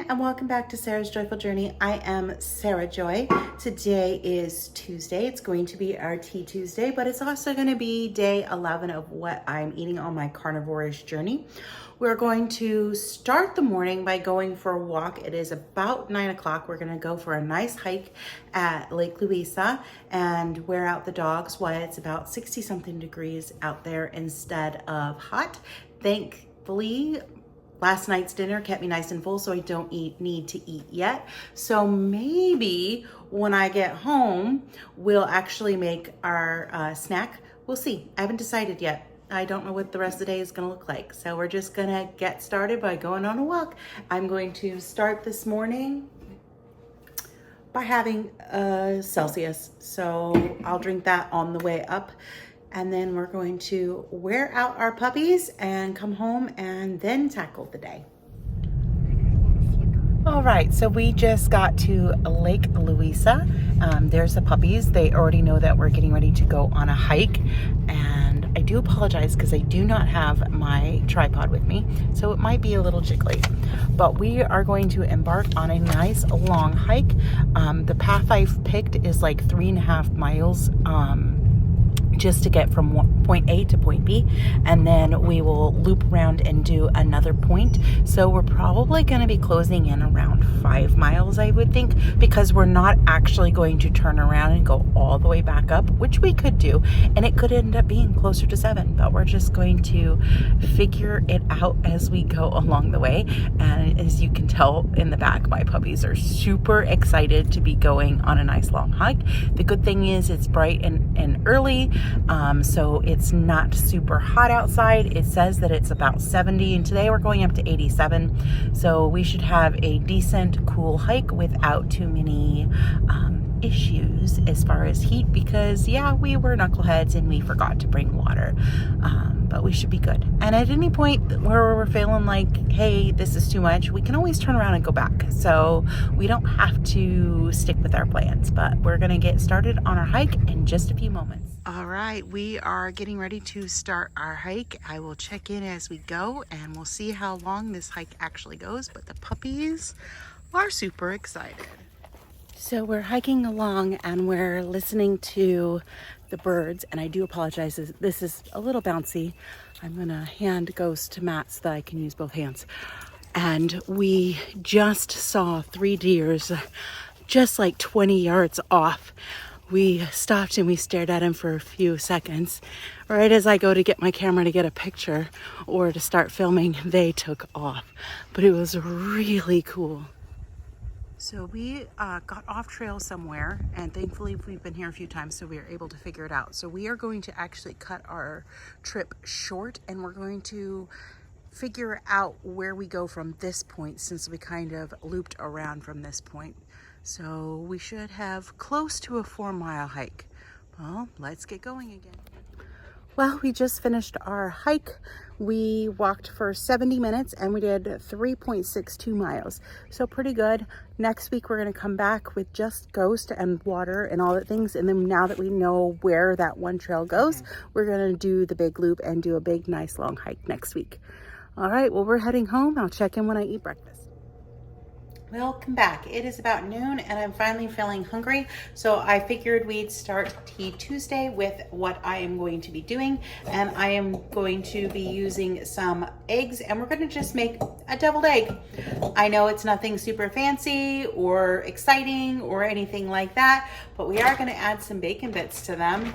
and welcome back to Sarah's Joyful Journey. I am Sarah Joy. Today is Tuesday. It's going to be our Tea Tuesday, but it's also going to be day 11 of what I'm eating on my carnivorish journey. We're going to start the morning by going for a walk. It is about 9 o'clock. We're going to go for a nice hike at Lake Louisa and wear out the dogs while it's about 60 something degrees out there instead of hot. Thankfully, last night's dinner kept me nice and full, so I don't need to eat yet. So maybe when I get home, we'll actually make our snack. We'll see. I haven't decided yet. I don't know what the rest of the day is gonna look like. So we're just gonna get started by going on a walk. I'm going to start this morning by having a Celsius. So I'll drink that on the way up. And then we're going to wear out our puppies and come home and then tackle the day. All right, so we just got to Lake Louisa. There's the puppies. They already know that we're getting ready to go on a hike. And I do apologize because I do not have my tripod with me, so it might be a little jiggly. But we are going to embark on a nice long hike. The path I've picked is like 3.5 miles. Just to get from point A to point B, and then we will loop around and do another point. So we're probably going to be closing in around 5 miles, I would think, because we're not actually going to turn around and go all the way back up, which we could do, and it could end up being closer to 7, but we're just going to figure it out as we go along the way. And as you can tell in the back, my puppies are super excited to be going on a nice long hike. The good thing is it's bright and early. So it's not super hot outside. It says that it's about 70, and today we're going up to 87. So we should have a decent, cool hike without too many issues as far as heat, because yeah, we were knuckleheads and we forgot to bring water. But we should be good. And at any point where we're feeling like, hey, this is too much, we can always turn around and go back. So we don't have to stick with our plans, but we're gonna get started on our hike in just a few moments. All right, we are getting ready to start our hike. I will check in as we go and we'll see how long this hike actually goes, but the puppies are super excited. So we're hiking along and we're listening to the birds, and I do apologize, this is a little bouncy. I'm gonna hand Ghost to Matt so that I can use both hands. And we just saw 3 deers just like 20 yards off. We stopped and we stared at him for a few seconds. Right as I go to get my camera to get a picture or to start filming, they took off. But it was really cool. So we got off trail somewhere, and thankfully we've been here a few times, so we are able to figure it out. So we are going to actually cut our trip short, and we're going to figure out where we go from this point, since we kind of looped around from this point. So we should have close to a 4-mile hike. Well, let's get going again. Well, we just finished our hike. We walked for 70 minutes and we did 3.62 miles. So pretty good. Next week, we're gonna come back with just Ghost and water and all that things. And then now that we know where that one trail goes, we're gonna do the big loop and do a big, nice long hike next week. All right, well, we're heading home. I'll check in when I eat breakfast. Welcome back. It is about noon and I'm finally feeling hungry. So I figured we'd start Tea Tuesday with what I am going to be doing. And I am going to be using some eggs, and we're going to just make a deviled egg. I know it's nothing super fancy or exciting or anything like that, but we are going to add some bacon bits to them.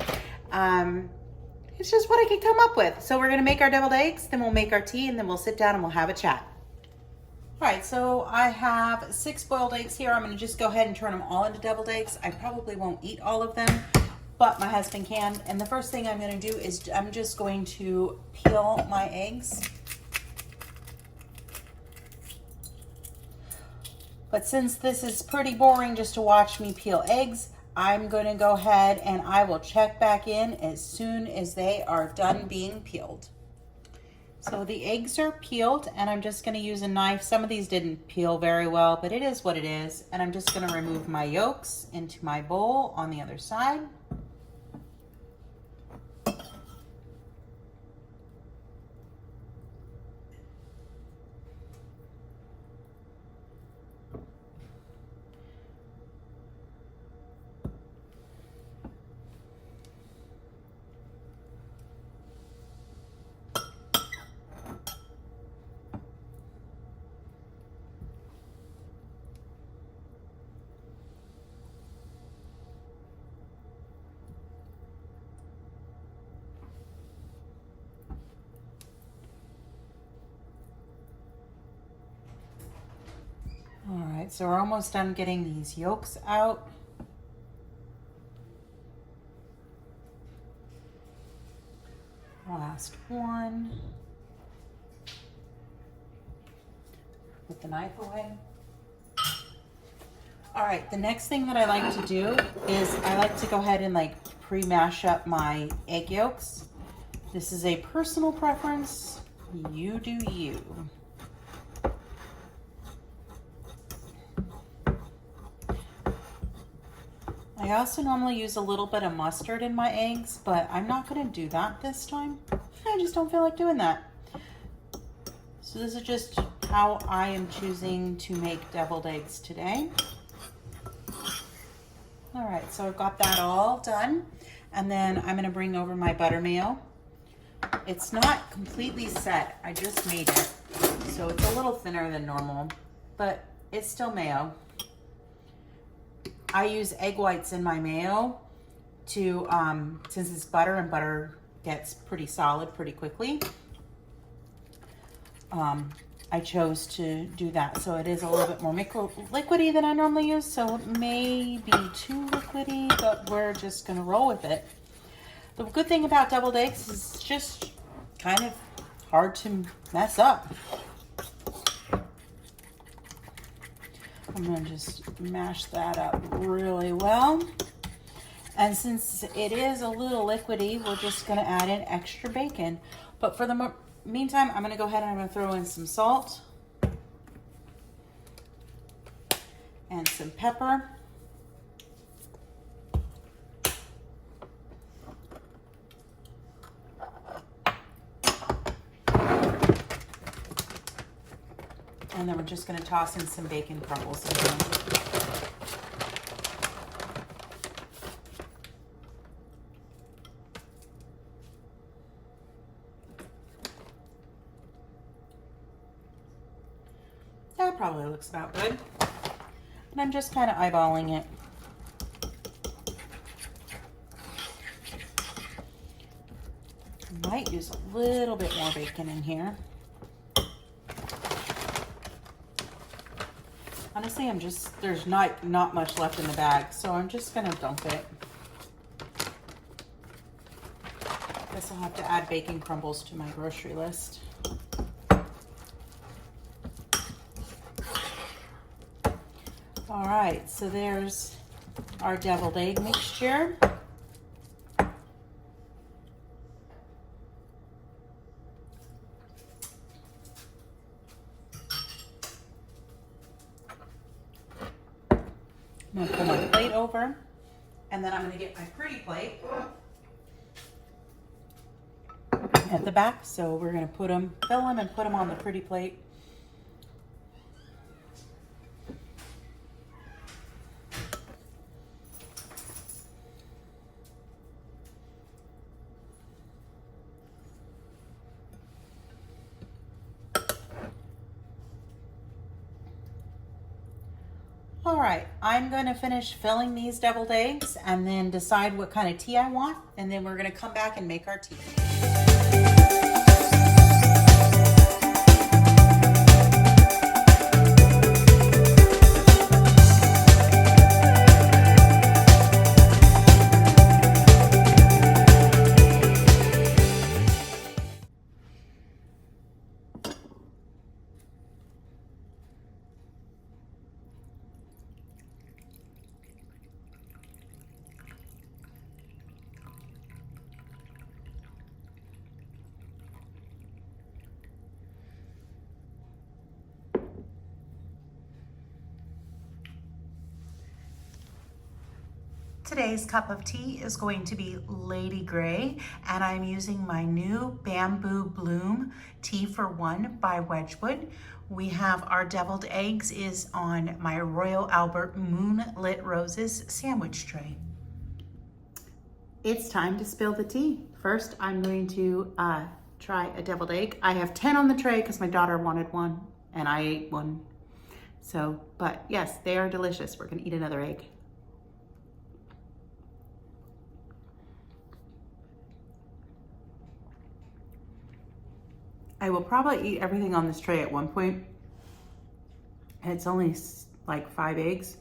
It's just what I could come up with. So we're going to make our deviled eggs, then we'll make our tea, and then we'll sit down and we'll have a chat. All right, so I have 6 boiled eggs here. I'm gonna just go ahead and turn them all into deviled eggs. I probably won't eat all of them, but my husband can. And the first thing I'm gonna do is I'm just going to peel my eggs. But since this is pretty boring just to watch me peel eggs, I'm gonna go ahead and I will check back in as soon as they are done being peeled. So the eggs are peeled, and I'm just going to use a knife. Some of these didn't peel very well, but it is what it is. And I'm just going to remove my yolks into my bowl on the other side. right, so we're almost done getting these yolks out. Last one. Put the knife away. All right, the next thing that I like to do is I like to go ahead and like pre-mash up my egg yolks. This is a personal preference. You do you. I also normally use a little bit of mustard in my eggs, but I'm not gonna do that this time. I just don't feel like doing that. So this is just how I am choosing to make deviled eggs today. All right, so I've got that all done. And then I'm gonna bring over my butter mayo. It's not completely set, I just made it. So it's a little thinner than normal, but it's still mayo. I use egg whites in my mayo to, since it's butter and butter gets pretty solid pretty quickly. I chose to do that. So it is a little bit more liquidy than I normally use. So it may be too liquidy, but we're just gonna roll with it. The good thing about deviled eggs is it's just kind of hard to mess up. I'm gonna just mash that up really well. And since it is a little liquidy, we're just gonna add in extra bacon. But for the meantime, I'm gonna go ahead and I'm gonna throw in some salt and some pepper. And then we're just gonna toss in some bacon crumbles in here. That probably looks about good. And I'm just kind of eyeballing it. Might use a little bit more bacon in here. Honestly, there's not much left in the bag, so I'm just gonna dump it. Guess I'll have to add bacon crumbles to my grocery list. All right, so there's our deviled egg mixture. I'm gonna pull my plate over, and then I'm gonna get my pretty plate at the back. So we're gonna fill them and put them on the pretty plate. All right, I'm going to finish filling these deviled eggs and then decide what kind of tea I want, and then we're going to come back and make our tea. Today's cup of tea is going to be Lady Grey, and I'm using my new Bamboo Bloom Tea for One by Wedgwood. We have our deviled eggs is on my Royal Albert Moonlit Roses sandwich tray. It's time to spill the tea. First, I'm going to try a deviled egg. I have 10 on the tray because my daughter wanted one and I ate one. So, but yes, they are delicious. We're gonna eat another egg. I will probably eat everything on this tray at one point. It's only like 5 eggs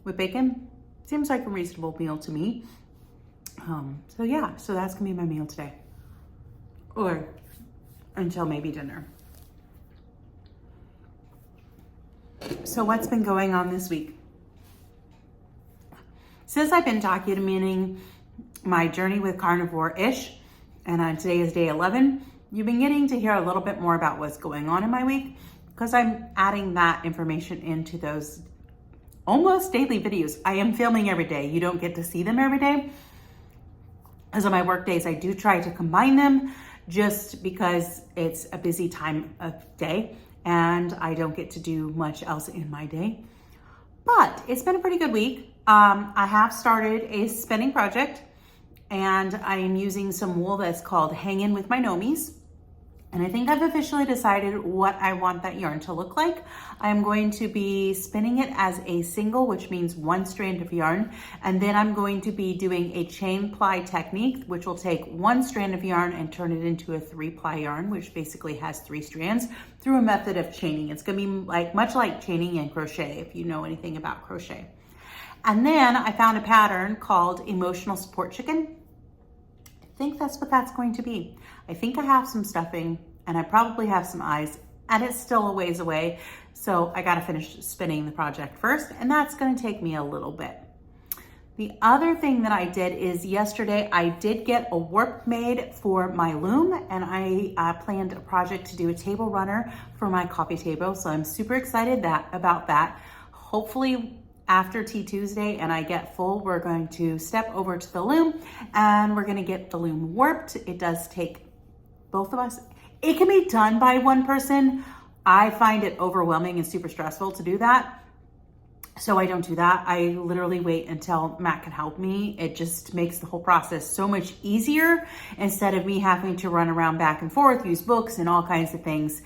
with bacon. Seems like a reasonable meal to me. So yeah, so that's gonna be my meal today. Or until maybe dinner. So what's been going on this week? Since I've been documenting my journey with Carnivore-ish, and today is day 11, you've been getting to hear a little bit more about what's going on in my week, because I'm adding that information into those almost daily videos. I am filming every day. You don't get to see them every day. As on my work days, I do try to combine them just because it's a busy time of day and I don't get to do much else in my day. But it's been a pretty good week. I have started a spinning project and I am using some wool that's called Hang In With My Nomies. And I think I've officially decided what I want that yarn to look like. I'm going to be spinning it as a single, which means 1 strand of yarn. And then I'm going to be doing a chain ply technique, which will take 1 strand of yarn and turn it into a 3-ply yarn, which basically has 3 strands through a method of chaining. It's gonna be much like chaining in crochet, if you know anything about crochet. And then I found a pattern called Emotional Support Chicken. I think that's what that's going to be. I think I have some stuffing and I probably have some eyes and it's still a ways away. So I gotta finish spinning the project first and that's gonna take me a little bit. The other thing that I did is yesterday I did get a warp made for my loom and I planned a project to do a table runner for my coffee table. So I'm super excited about that. Hopefully after Tea Tuesday and I get full, we're going to step over to the loom and we're gonna get the loom warped. It does take both of us. It can be done by one person. I find it overwhelming and super stressful to do that. So I don't do that. I literally wait until Matt can help me. It just makes the whole process so much easier instead of me having to run around back and forth, use books and all kinds of things.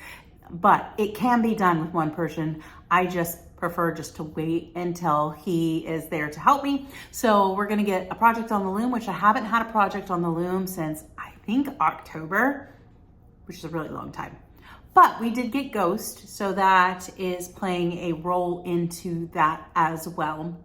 But it can be done with one person. I just prefer just to wait until he is there to help me. So we're gonna get a project on the loom, which I haven't had a project on the loom since I think October, which is a really long time. But we did get Ghost, so that is playing a role into that as well.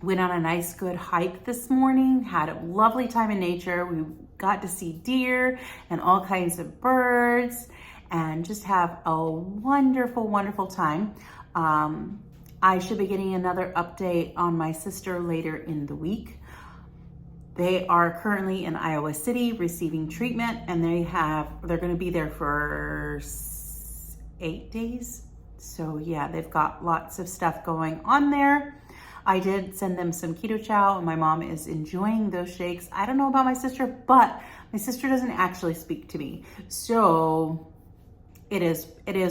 Went on a nice good hike this morning, had a lovely time in nature. We got to see deer and all kinds of birds and just have a wonderful, wonderful time. I should be getting another update on my sister later in the week. They are currently in Iowa City receiving treatment and they're going to be there for 8 days. So yeah, they've got lots of stuff going on there. I did send them some keto chow and my mom is enjoying those shakes. I don't know about my sister, but my sister doesn't actually speak to me. So it is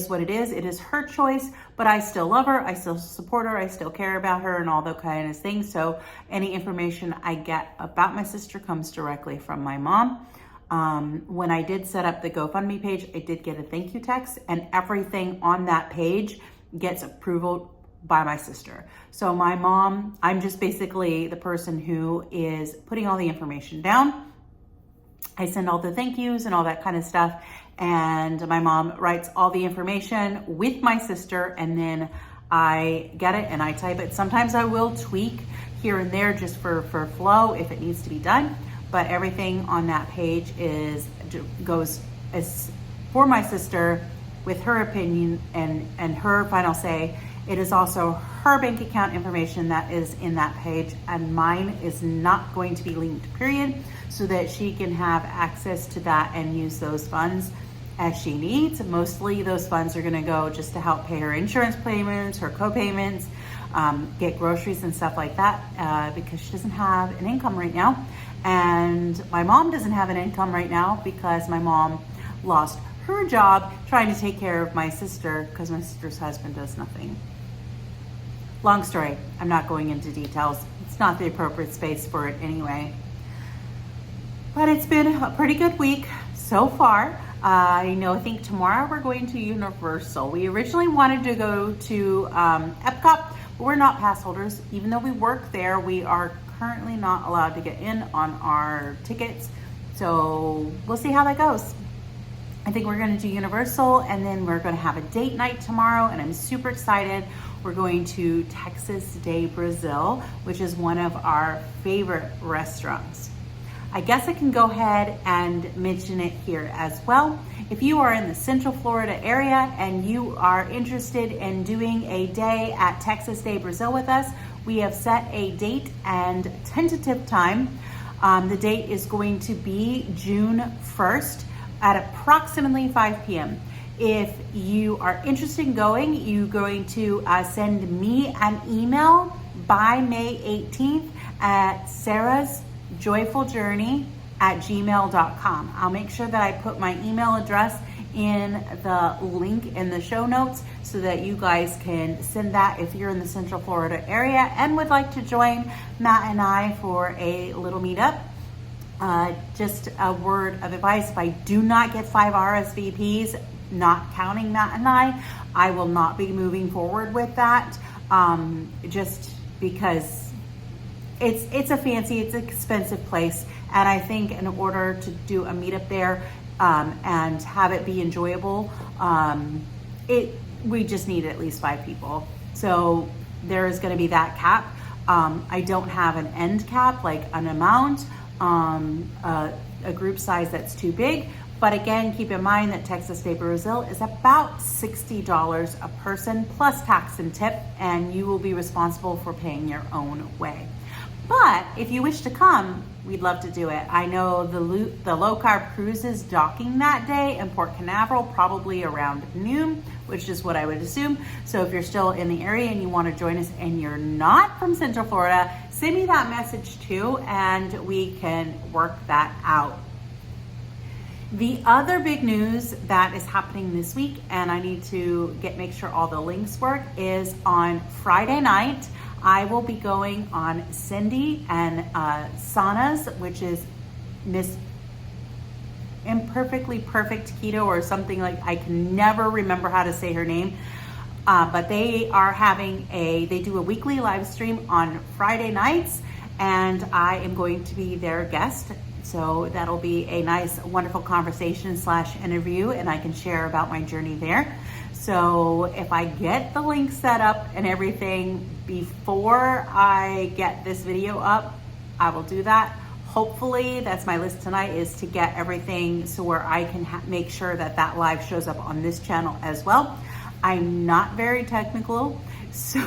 what it is. It is her choice, but I still love her. I still support her. I still care about her and all those kind of things. So any information I get about my sister comes directly from my mom. When I did set up the GoFundMe page, I did get a thank you text and everything on that page gets approval by my sister. So my mom, I'm just basically the person who is putting all the information down. I send all the thank yous and all that kind of stuff. And my mom writes all the information with my sister and then I get it and I type it. Sometimes I will tweak here and there just for flow if it needs to be done. But everything on that page goes as for my sister with her opinion and her final say. It is also her bank account information that is in that page and mine is not going to be linked, period, so that she can have access to that and use those funds as she needs. Mostly those funds are gonna go just to help pay her insurance payments, her co-payments, get groceries and stuff like that because she doesn't have an income right now. And my mom doesn't have an income right now because my mom lost her job trying to take care of my sister because my sister's husband does nothing. Long story, I'm not going into details. It's not the appropriate space for it anyway. But it's been a pretty good week so far. I think tomorrow we're going to Universal. We originally wanted to go to Epcot, but we're not pass holders. Even though we work there, we are currently not allowed to get in on our tickets. So we'll see how that goes. I think we're going to do Universal and then we're going to have a date night tomorrow and I'm super excited. We're going to Texas de Brazil, which is one of our favorite restaurants. I guess I can go ahead and mention it here as well. If you are in the Central Florida area and you are interested in doing a day at Texas de Brazil with us, we have set a date and tentative time. The date is going to be June 1st at approximately 5 p.m. If you are interested in going, you're going to send me an email by May 18th at sarahsjoyfuljourney@gmail.com. I'll make sure that I put my email address in the link in the show notes so that you guys can send that if you're in the Central Florida area and would like to join Matt and I for a little meetup. Just a word of advice, if I do not get 5 RSVPs, not counting Matt and I will not be moving forward with that, just because it's a fancy, it's an expensive place, and I think in order to do a meetup there and have it be enjoyable, we just need at least 5 people. So there is going to be that cap. I don't have an end cap, like an amount, a group size that's too big. But again, keep in mind that Texas de Brazil is about $60 a person plus tax and tip, and you will be responsible for paying your own way. But if you wish to come, we'd love to do it. I know the low carb cruise is docking that day in Port Canaveral, probably around noon, which is what I would assume. So if you're still in the area and you want to join us and you're not from Central Florida, send me that message too, and we can work that out. The other big news that is happening this week, and I need to make sure all the links work, is on Friday night, I will be going on Cindy and Sana's, which is Miss Imperfectly Perfect Keto or something like, I can never remember how to say her name. But they are they do a weekly live stream on Friday nights, and I am going to be their guest. So that'll be a nice, wonderful conversation / interview, and I can share about my journey there. So if I get the link set up and everything before I get this video up, I will do that. Hopefully, that's my list tonight, is to get everything so where I can make sure that that live shows up on this channel as well. I'm not very technical, so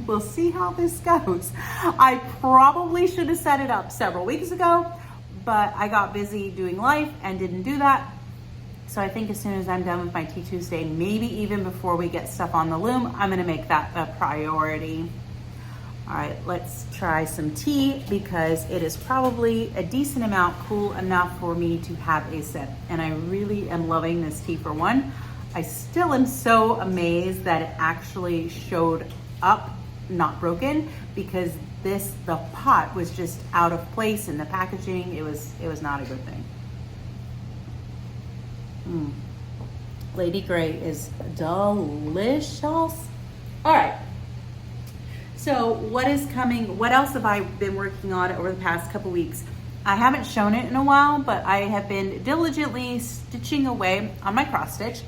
we'll see how this goes. I probably should have set it up several weeks ago, but I got busy doing life and didn't do that. So I think as soon as I'm done with my Tea Tuesday, maybe even before we get stuff on the loom, I'm gonna make that a priority. All right, let's try some tea because it is probably a decent amount cool enough for me to have a sip. And I really am loving this tea for one. I still am so amazed that it actually showed up, not broken, because the pot was just out of place in the packaging. It was not a good thing. Lady Grey is delicious. All right. So what is coming? What else have I been working on over the past couple weeks? I haven't shown it in a while, but I have been diligently stitching away on my cross stitch.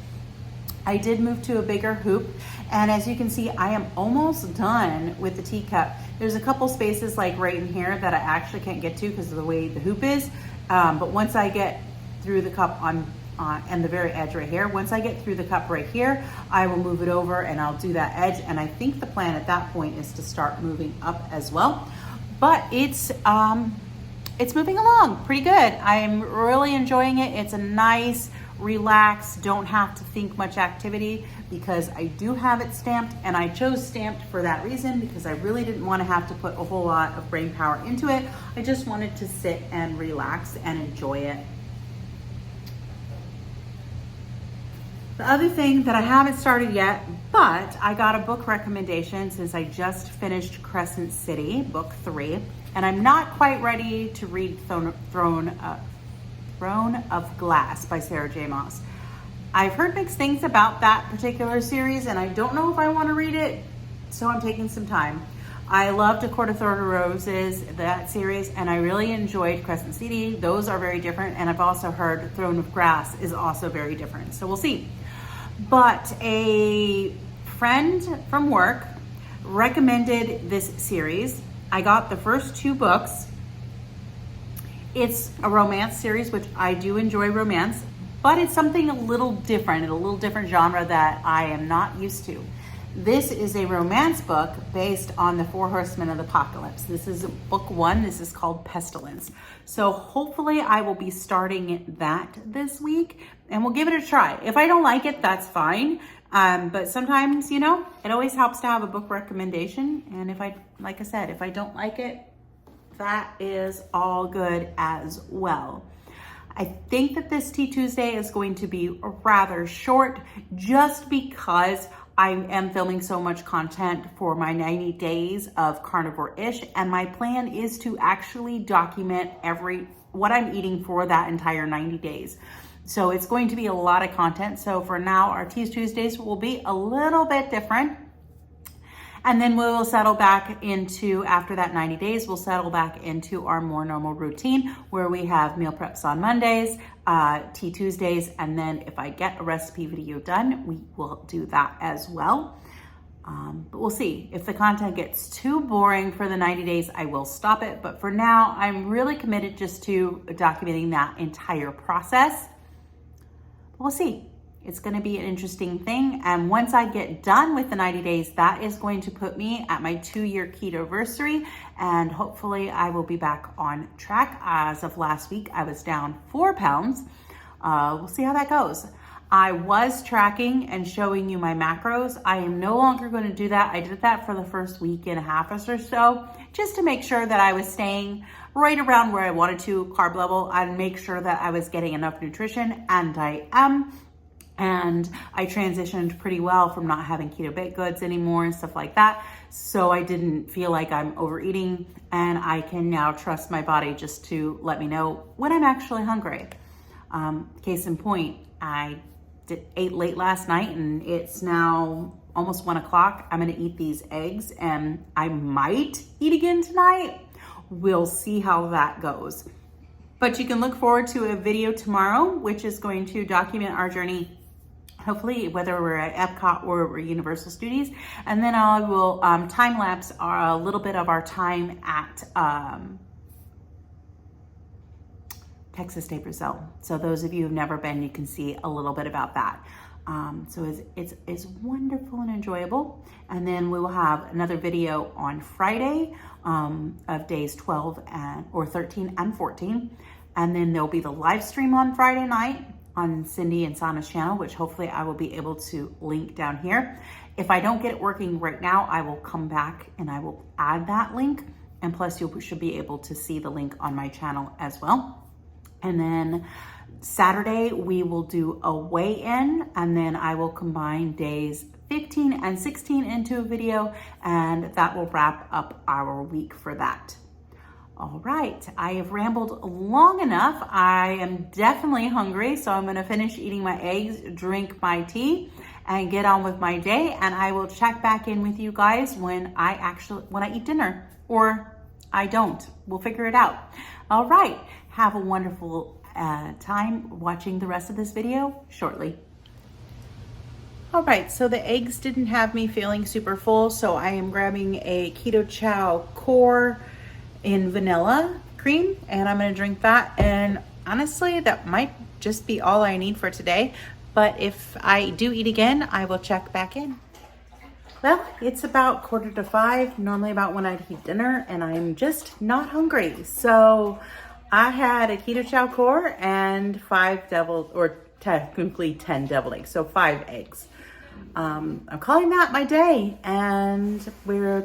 I did move to a bigger hoop, and as you can see, I am almost done with the teacup. There's a couple spaces like right in here that I actually can't get to because of the way the hoop is, but once I get through the cup and the very edge right here, once I get through the cup right here, I will move it over and I'll do that edge, and I think the plan at that point is to start moving up as well. But it's moving along pretty good. I'm really enjoying it. It's a nice, relaxed, don't have to think much activity because I do have it stamped, and I chose stamped for that reason because I really didn't want to have to put a whole lot of brain power into it. I just wanted to sit and relax and enjoy it. The other thing that I haven't started yet, but I got a book recommendation since I just finished Crescent City, book 3, and I'm not quite ready to read Throne of Glass by Sarah J. Maas. I've heard mixed things about that particular series, and I don't know if I want to read it, so I'm taking some time. I loved A Court of Thorn Roses, that series, and I really enjoyed Crescent City. Those are very different, and I've also heard Throne of Grass is also very different, so we'll see. But a friend from work recommended this series. I got the first 2 books. It's a romance series, which I do enjoy romance, but it's something a little different, genre that I am not used to. This is a romance book based on the 4 Horsemen of the Apocalypse. This is book 1. This is called Pestilence. So hopefully I will be starting that this week and we'll give it a try. If I don't like it, that's fine. But sometimes, you know, it always helps to have a book recommendation. And like I said, if I don't like it, that is all good as well. I think that this Tea Tuesday is going to be rather short just because I am filming so much content for my 90 days of Carnivore-ish, and my plan is to actually document what I'm eating for that entire 90 days. So it's going to be a lot of content. So for now, our Tea Tuesdays will be a little bit different. And then we will settle back into, after that 90 days, we'll settle back into our more normal routine where we have meal preps on Mondays, Tea Tuesdays, and then if I get a recipe video done, we will do that as well. But we'll see. If the content gets too boring for the 90 days, I will stop it. But for now, I'm really committed just to documenting that entire process. We'll see. It's going to be an interesting thing. And once I get done with the 90 days, that is going to put me at my 2-year Ketoversary. And hopefully I will be back on track. As of last week, I was down 4 pounds. We'll see how that goes. I was tracking and showing you my macros. I am no longer going to do that. I did that for the first week and a half or so, just to make sure that I was staying right around where I wanted to, carb level, and make sure that I was getting enough nutrition, and I am. And I transitioned pretty well from not having keto baked goods anymore and stuff like that. So I didn't feel like I'm overeating, and I can now trust my body just to let me know when I'm actually hungry. Case in point, I ate late last night and it's now almost 1 o'clock. I'm gonna eat these eggs and I might eat again tonight. We'll see how that goes. But you can look forward to a video tomorrow, which is going to document our journey, hopefully whether we're at Epcot or we're Universal Studios. And then I will time lapse a little bit of our time at Texas State Brazil. So those of you who've never been, you can see a little bit about that. So it's wonderful and enjoyable. And then we will have another video on Friday of days 12 or 13 and 14. And then there'll be the live stream on Friday night on Cindy and Sana's channel, which hopefully I will be able to link down here. If I don't get it working right now, I will come back and I will add that link. And plus you should be able to see the link on my channel as well. And then Saturday, we will do a weigh-in, and then I will combine days 15 and 16 into a video, and that will wrap up our week for that. All right, I have rambled long enough. I am definitely hungry, so I'm gonna finish eating my eggs, drink my tea, and get on with my day, and I will check back in with you guys when I eat dinner, or I don't. We'll figure it out. All right, have a wonderful time watching the rest of this video shortly. All right, so the eggs didn't have me feeling super full, so I am grabbing a Keto Chow Core in vanilla cream, and I'm gonna drink that. And honestly, that might just be all I need for today. But if I do eat again, I will check back in. Well, it's about 4:45, normally about when I'd eat dinner, and I'm just not hungry. So I had a Keto Chow Core and 5 deviled, or technically 10 deviled eggs, so 5 eggs. I'm calling that my day, and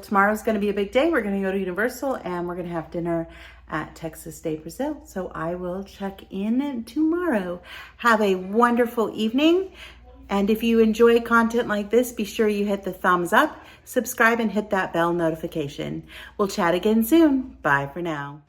tomorrow's gonna be a big day. We're gonna go to Universal and we're gonna have dinner at Texas State Brazil. So I will check in tomorrow. Have a wonderful evening. And if you enjoy content like this, be sure you hit the thumbs up, subscribe, and hit that bell notification. We'll chat again soon. Bye for now.